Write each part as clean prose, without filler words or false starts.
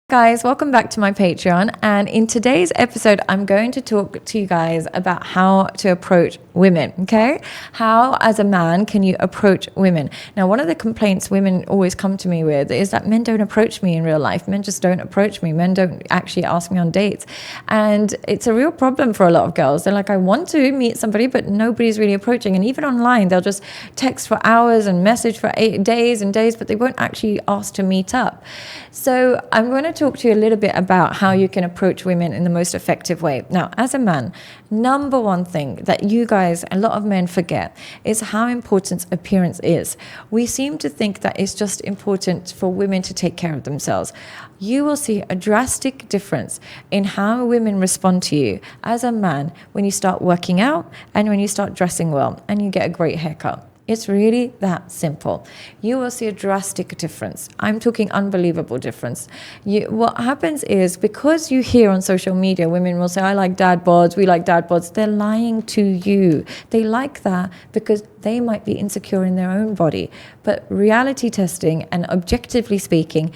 Guys, welcome back to my Patreon. And in today's episode, I'm going to talk to you guys about how to approach women, okay? How, as a man, can you approach women? Now, one of the complaints women always come to me with is that men don't approach me in real life. Men just don't approach me. Men don't actually ask me on dates. And it's a real problem for a lot of girls. They're like, I want to meet somebody, but nobody's really approaching. And even online, they'll just text for hours and message for days and days, but they won't actually ask to meet up. So I'm going to talk to you a little bit about how you can approach women in the most effective way. Now, as a man, number one thing that you guys, a lot of men forget, is how important appearance is. We seem to think that it's just important for women to take care of themselves. You will see a drastic difference in how women respond to you as a man when you start working out and when you start dressing well and you get a great haircut. It's really that simple. You will see a drastic difference. I'm talking unbelievable difference. What happens is, because you hear on social media, women will say, I like dad bods, we like dad bods. They're lying to you. They like that because they might be insecure in their own body. But reality testing and objectively speaking,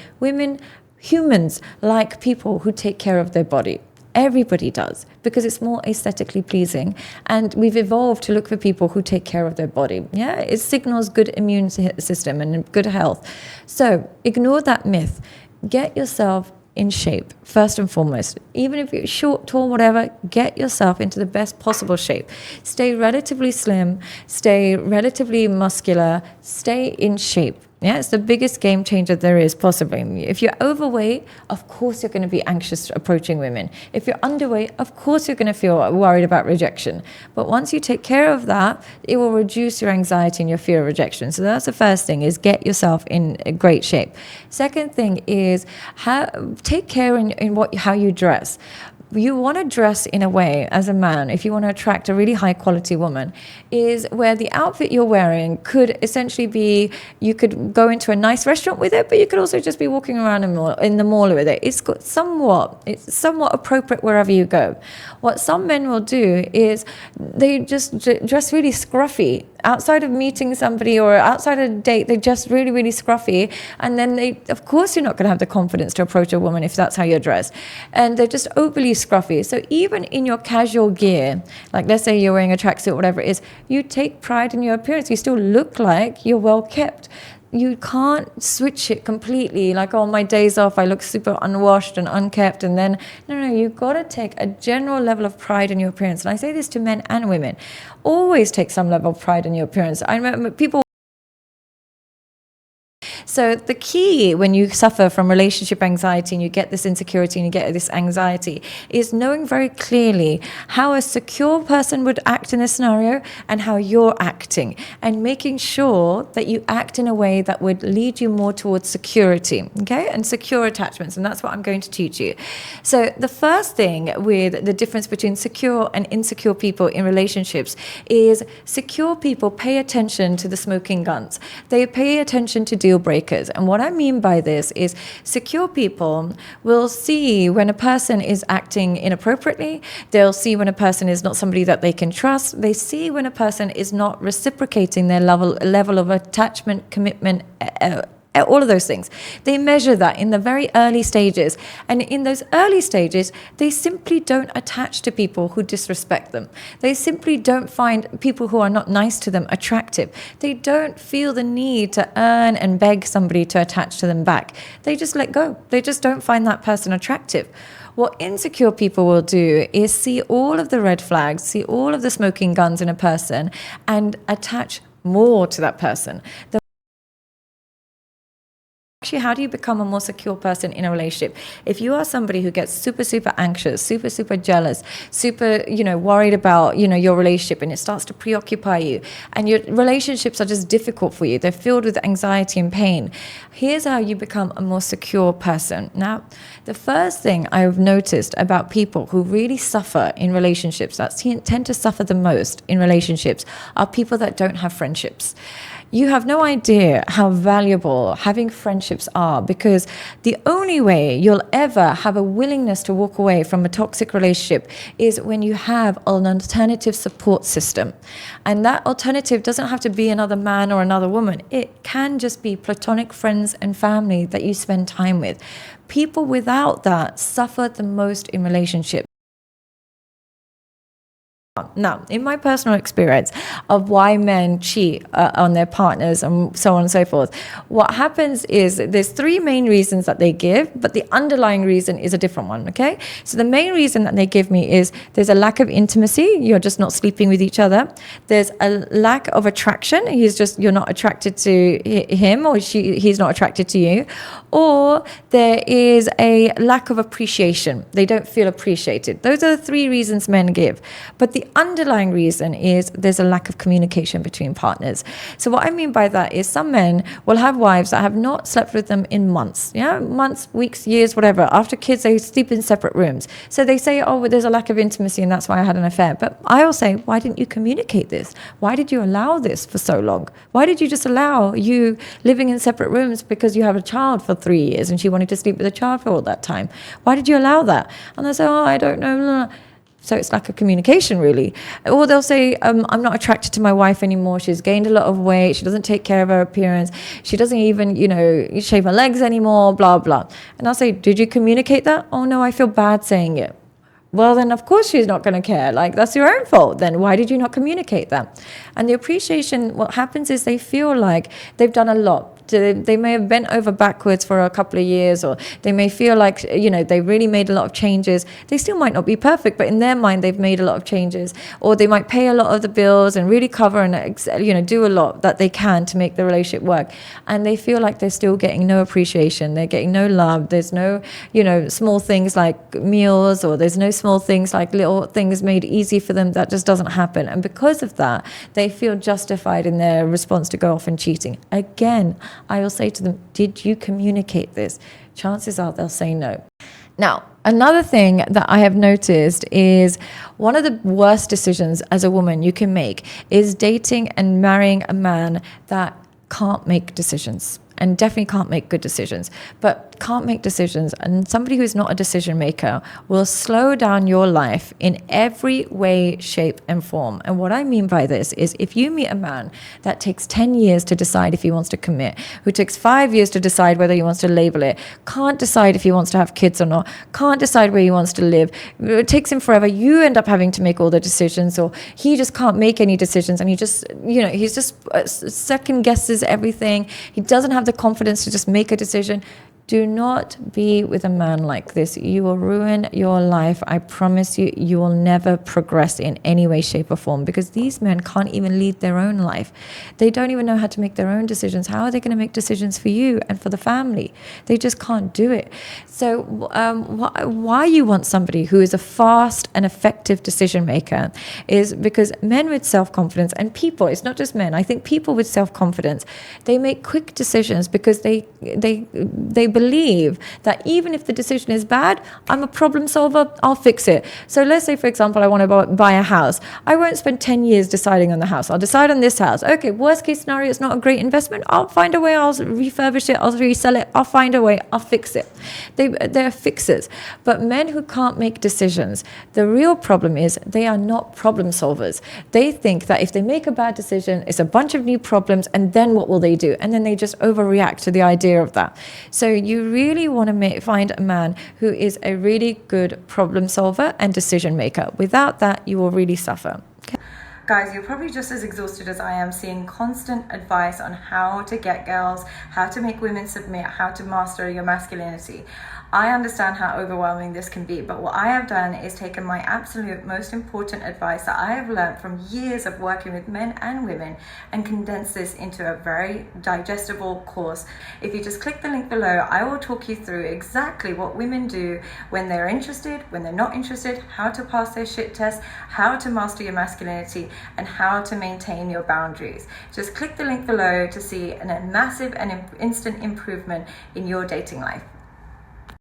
humans like people who take care of their body. Everybody does, because it's more aesthetically pleasing, and we've evolved to look for people who take care of their body. Yeah, it signals good immune system and good health. So ignore that myth. Get yourself in shape, first and foremost. Even if you're short, tall, whatever, get yourself into the best possible shape. Stay relatively slim, stay relatively muscular, stay in shape. Yeah, it's the biggest game changer there is, possibly. If you're overweight, of course you're going to be anxious approaching women. If you're underweight, of course you're going to feel worried about rejection. But once you take care of that, it will reduce your anxiety and your fear of rejection. So that's the first thing, is get yourself in great shape. Second thing is take care in how you dress. You want to dress in a way, as a man, if you want to attract a really high quality woman, is where the outfit you're wearing could essentially be, you could go into a nice restaurant with it, but you could also just be walking around in the mall with it. It's somewhat appropriate wherever you go. What some men will do is they just dress really scruffy. Outside of meeting somebody or outside of a date, they're just really, really scruffy. And then of course, you're not going to have the confidence to approach a woman if that's how you're dressed. And they're just overly scruffy. So even in your casual gear, like let's say you're wearing a tracksuit, whatever it is, you take pride in your appearance. You still look like you're well kept. You can't switch it completely, like, oh, my days off, I look super unwashed and unkept, and then, no, you've got to take a general level of pride in your appearance. And I say this to men and women. Always take some level of pride in your appearance. I remember people. So the key when you suffer from relationship anxiety and you get this insecurity and you get this anxiety is knowing very clearly how a secure person would act in this scenario and how you're acting, and making sure that you act in a way that would lead you more towards security, okay, and secure attachments. And that's what I'm going to teach you. So the first thing with the difference between secure and insecure people in relationships is secure people pay attention to the smoking guns. They pay attention to deal breakers. And what I mean by this is secure people will see when a person is acting inappropriately. They'll see when a person is not somebody that they can trust. They see when a person is not reciprocating their level of attachment, commitment, all of those things. They measure that in the very early stages. And in those early stages, they simply don't attach to people who disrespect them. They simply don't find people who are not nice to them attractive. They don't feel the need to earn and beg somebody to attach to them back. They just let go. They just don't find that person attractive. What insecure people will do is see all of the red flags, see all of the smoking guns in a person, and attach more to that person. Actually, how do you become a more secure person in a relationship? If you are somebody who gets super, super anxious, super, super jealous, super, worried about, your relationship, and it starts to preoccupy you, and your relationships are just difficult for you, they're filled with anxiety and pain, here's how you become a more secure person. Now, the first thing I've noticed about people who really suffer in relationships, that tend to suffer the most in relationships, are people that don't have friendships. you have no idea how valuable having friendships are, because the only way you'll ever have a willingness to walk away from a toxic relationship is when you have an alternative support system. And that alternative doesn't have to be another man or another woman. It can just be platonic friends and family that you spend time with. People without that suffer the most in relationships. Now, in my personal experience of why men cheat on their partners and so on and so forth, what happens is there's three main reasons that they give, but the underlying reason is a different one, okay? So the main reason that they give me is there's a lack of intimacy. You're just not sleeping with each other. There's a lack of attraction. You're not attracted to him, or he's not attracted to you. Or there is a lack of appreciation. They don't feel appreciated. Those are the three reasons men give. But the underlying reason is there's a lack of communication between partners. So what I mean by that is some men will have wives that have not slept with them in months, months, weeks, years, whatever. After kids, they sleep in separate rooms. So they say, oh, well, there's a lack of intimacy and that's why I had an affair. But I will say, why didn't you communicate this? Why did you allow this for so long? Why did you just allow you living in separate rooms because you have a child for 3 years and she wanted to sleep with a child for all that time? Why did you allow that? And they say, oh, I don't know. So it's lack of communication, really. Or they'll say, I'm not attracted to my wife anymore. She's gained a lot of weight. She doesn't take care of her appearance. She doesn't even, shave her legs anymore, blah, blah. And I'll say, did you communicate that? Oh, no, I feel bad saying it. Well, then, of course, she's not going to care. Like, that's your own fault. Then why did you not communicate that? And the appreciation, what happens is they feel like they've done a lot. They may have bent over backwards for a couple of years, or they may feel like, they really made a lot of changes. They still might not be perfect, but in their mind, they've made a lot of changes. Or they might pay a lot of the bills and really cover and, do a lot that they can to make the relationship work. And they feel like they're still getting no appreciation. They're getting no love. There's no, small things like meals, or there's no small things like little things made easy for them. That just doesn't happen. And because of that, they feel justified in their response to go off and cheating. Again, I will say to them, did you communicate this? Chances are they'll say no. Now, another thing that I have noticed is one of the worst decisions as a woman you can make is dating and marrying a man that can't make decisions. And definitely can't make good decisions, but can't make decisions. And somebody who's not a decision maker will slow down your life in every way, shape, and form. And what I mean by this is if you meet a man that takes 10 years to decide if he wants to commit, who takes 5 years to decide whether he wants to label it, can't decide if he wants to have kids or not, can't decide where he wants to live, it takes him forever, you end up having to make all the decisions, or he just can't make any decisions, and he just, he's just second guesses everything. He doesn't have the confidence to just make a decision. Do not be with a man like this. You will ruin your life. I promise you, you will never progress in any way, shape, or form, because these men can't even lead their own life. They don't even know how to make their own decisions. How are they going to make decisions for you and for the family? They just can't do it. So why you want somebody who is a fast and effective decision maker is because men with self-confidence, and people, it's not just men, I think people with self-confidence, they make quick decisions because they believe that even if the decision is bad, I'm a problem solver, I'll fix it. So let's say, for example, I want to buy a house. I won't spend 10 years deciding on the house. I'll decide on this house. Okay, worst case scenario, it's not a great investment. I'll find a way, I'll refurbish it, I'll resell it, I'll find a way, I'll fix it. They're fixers. But men who can't make decisions, the real problem is they are not problem solvers. They think that if they make a bad decision, it's a bunch of new problems, and then what will they do? And then they just overreact to the idea of that. So you really want to find a man who is a really good problem solver and decision maker. Without that, you will really suffer. Okay. Guys, you're probably just as exhausted as I am seeing constant advice on how to get girls, how to make women submit, how to master your masculinity. I understand how overwhelming this can be, but what I have done is taken my absolute most important advice that I have learned from years of working with men and women and condensed this into a very digestible course. If you just click the link below, I will talk you through exactly what women do when they're interested, when they're not interested, how to pass their shit test, how to master your masculinity, and how to maintain your boundaries. Just click the link below to see a massive and instant improvement in your dating life.